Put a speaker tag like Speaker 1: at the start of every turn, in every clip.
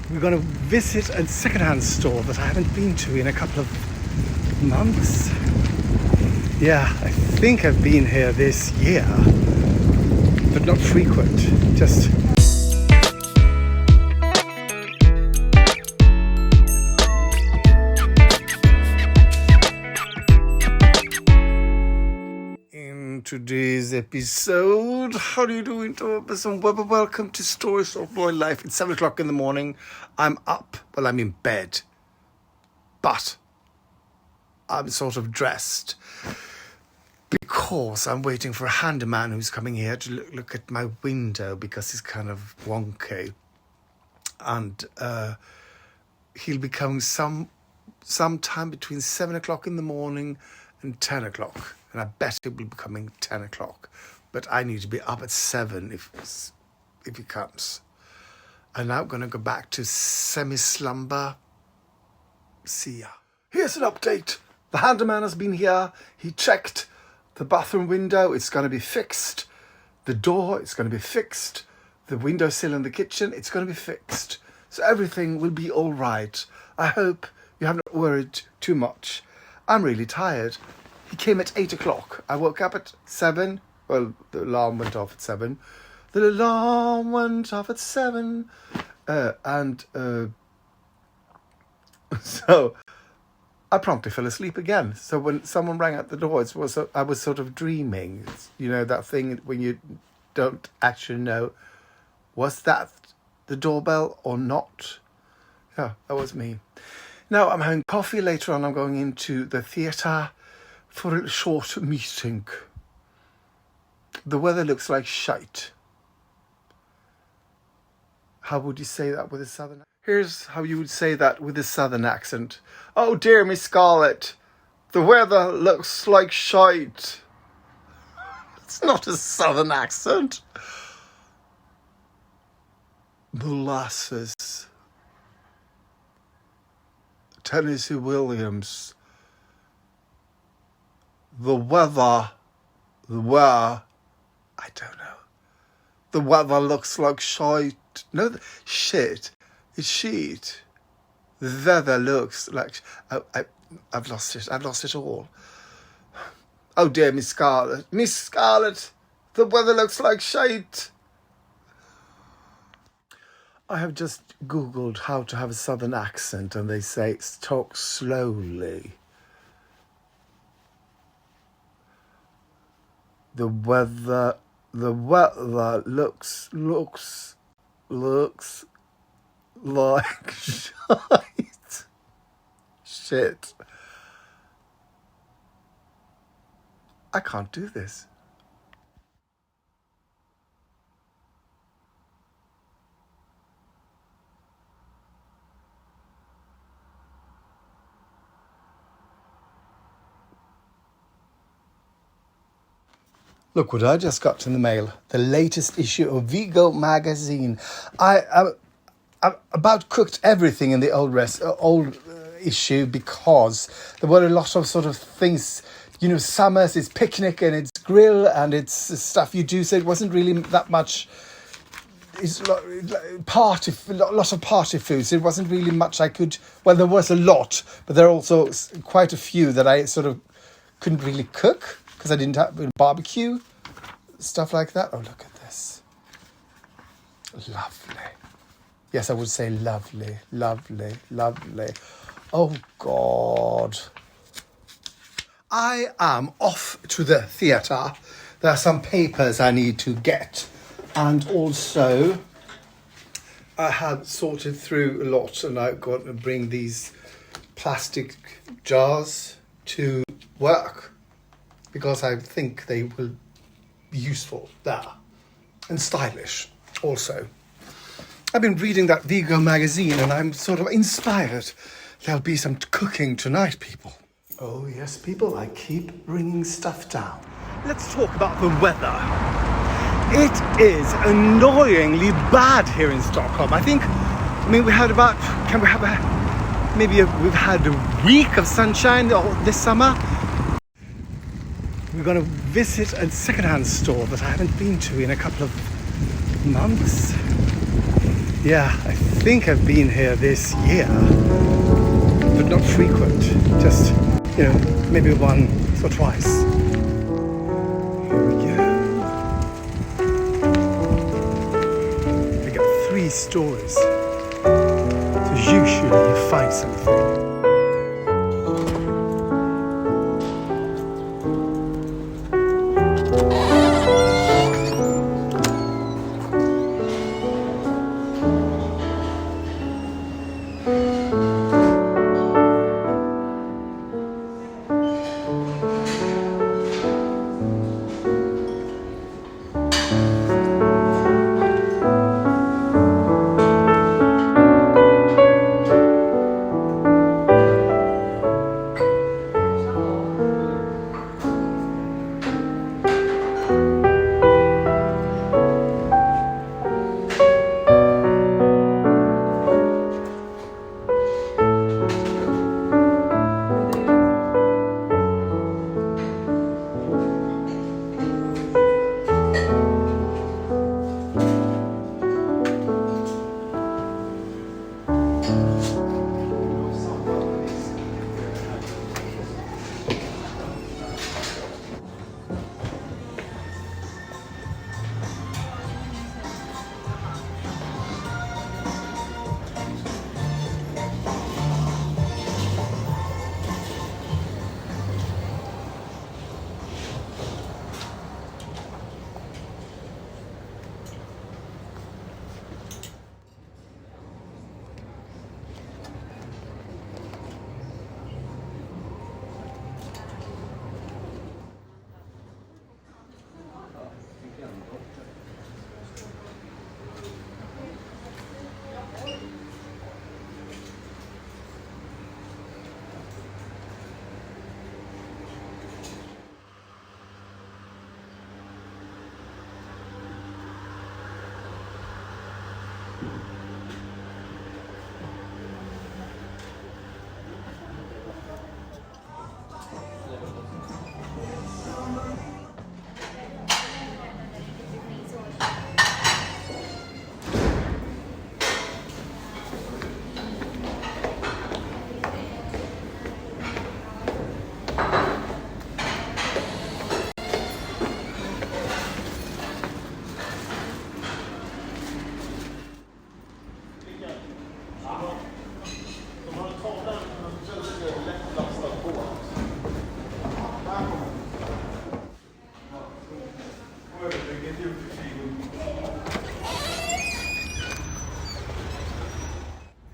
Speaker 1: We're going to visit a second-hand store that I haven't been to in a couple of months. Yeah, I think I've been here this year, but not frequent, just... In today's episode, how do you do it? Welcome to Stories of My Life. It's 7 o'clock in the morning. I'm up, well, I'm in bed, but I'm sort of dressed because I'm waiting for a handyman who's coming here to look at my window because it's kind of wonky, and he'll be coming sometime between 7 o'clock in the morning and 10 o'clock. And I bet it will be coming 10 o'clock. But I need to be up at 7 if he comes. And now I'm going to go back to semi-slumber. See ya. Here's an update. The handyman has been here. He checked the bathroom window. It's going to be fixed. The door, it's going to be fixed. The windowsill in the kitchen, it's going to be fixed. So everything will be all right. I hope you haven't worried too much. I'm really tired. He came at 8 o'clock. I woke up at 7. Well, the alarm went off at 7. The alarm went off at 7. So I promptly fell asleep again. So when someone rang at the door, I was sort of dreaming. You know, that thing when you don't actually know, was that the doorbell or not? Yeah, that was me. Now I'm having coffee. Later on, I'm going into the theatre for a short meeting. The weather looks like shite. How would you say that with a southern accent? Here's how you would say that with a southern accent. Oh dear me Scarlet, the weather looks like shite. It's not a southern accent. Molasses. Tennessee Williams. The weather, I don't know. The weather looks like shite. No, shit. It's sheet. The weather looks like... I've lost it. I've lost it all. Oh dear, Miss Scarlet. Miss Scarlet, the weather looks like shite. I have just Googled how to have a southern accent, and they say talk slowly. The weather looks like shite. Shit. I can't do this. Look what I just got in the mail. The latest issue of Vegomagasinet. I about cooked everything in the old issue because there were a lot of sort of things. You know, summers, it's picnic and it's grill and it's stuff you do. So it wasn't really that much. It's lot of party foods. It wasn't really much I could. Well, there was a lot, but there are also quite a few that I sort of couldn't really cook because I didn't have barbecue, stuff like that. Oh, look at this. Lovely. Yes, I would say lovely, lovely, lovely. Oh, God. I am off to the theatre. There are some papers I need to get. And also, I have sorted through a lot, and I've got to bring these plastic jars to work because I think they will be useful there and stylish also. I've been reading that Vegomagasinet and I'm sort of inspired. There'll be some cooking tonight, people. Oh yes, people, I keep bringing stuff down. Let's talk about the weather. It is annoyingly bad here in Stockholm. We've had a week of sunshine this summer. We're going to visit a second-hand store that I haven't been to in a couple of months. Yeah, I think I've been here this year, but not frequent. Just, maybe once or twice. Here we go. We got 3 stories. So usually you find something.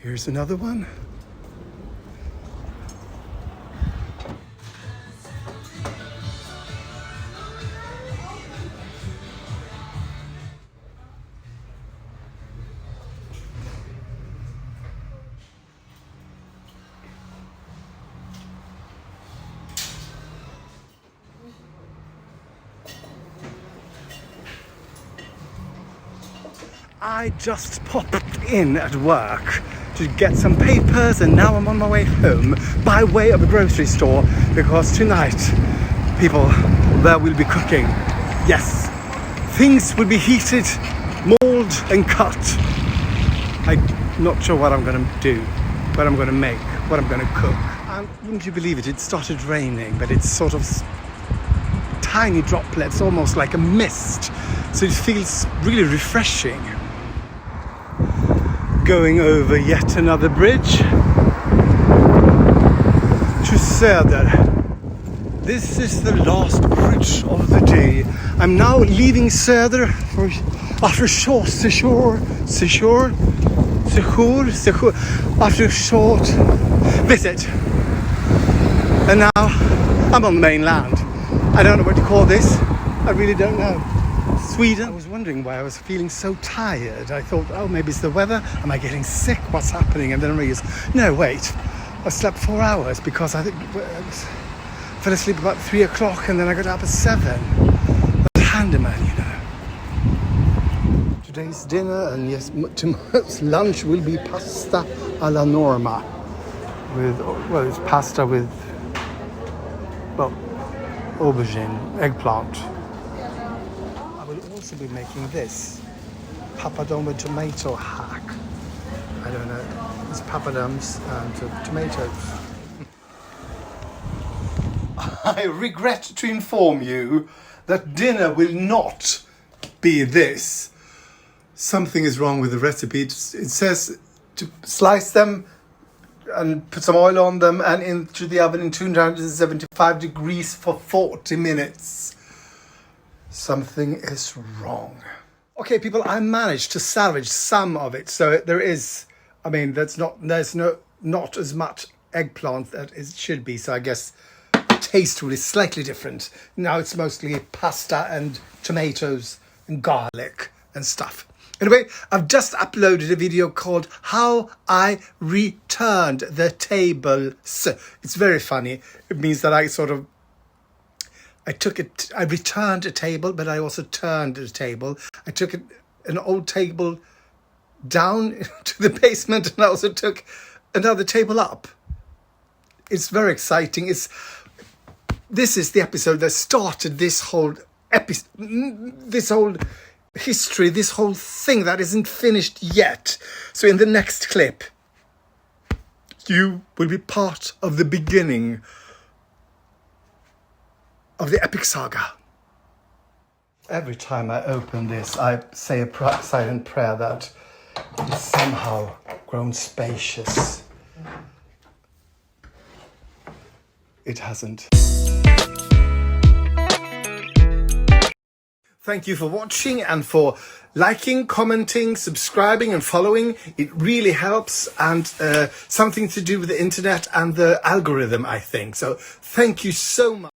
Speaker 1: Here's another one. I just popped in at work to get some papers, and now I'm on my way home by way of a grocery store, because tonight people there will be cooking. Yes, things will be heated, mauled and cut. I'm not sure what I'm going to do, what I'm going to make, what I'm going to cook. And wouldn't you believe it, it started raining, but it's sort of tiny droplets, almost like a mist, so it feels really refreshing. Going over yet another bridge to Söder. This is the last bridge of the day. I'm now leaving Söder after a short after a short visit. And now I'm on the mainland. I don't know what to call this. I really don't know. Sweden. I was wondering why I was feeling so tired. I thought, oh, maybe it's the weather. Am I getting sick? What's happening? And then I realized, no, wait. I slept 4 hours because I think fell asleep about 3 o'clock, and then I got up at 7. That's Handyman, you know. Today's dinner, and yes, tomorrow's lunch will be pasta alla Norma. It's pasta with, aubergine, eggplant. I will also be making this papadom with tomato hack. don't know. It's papadums and tomatoes. I regret to inform you that dinner will not be this. Something is wrong with the recipe. It says to slice them and put some oil on them and into the oven in 275 degrees for 40 minutes. Something is wrong. Okay, people, I managed to salvage some of it. So there is, I mean, there's not as much eggplant that it should be. So I guess the taste will be slightly different. Now it's mostly pasta and tomatoes and garlic and stuff. Anyway, I've just uploaded a video called How I Returned the Tables. It's very funny. It means that I returned a table, but I also turned the table. I took an old table down to the basement, and I also took another table up. It's very exciting. This is the episode that started this whole history, this whole thing that isn't finished yet. So in the next clip, you will be part of the beginning of the epic saga. Every time I open this, I say a silent prayer that it's somehow grown spacious. It hasn't. Thank you for watching and for liking, commenting, subscribing and following. It really helps, and something to do with the internet and the algorithm, I think. So thank you so much.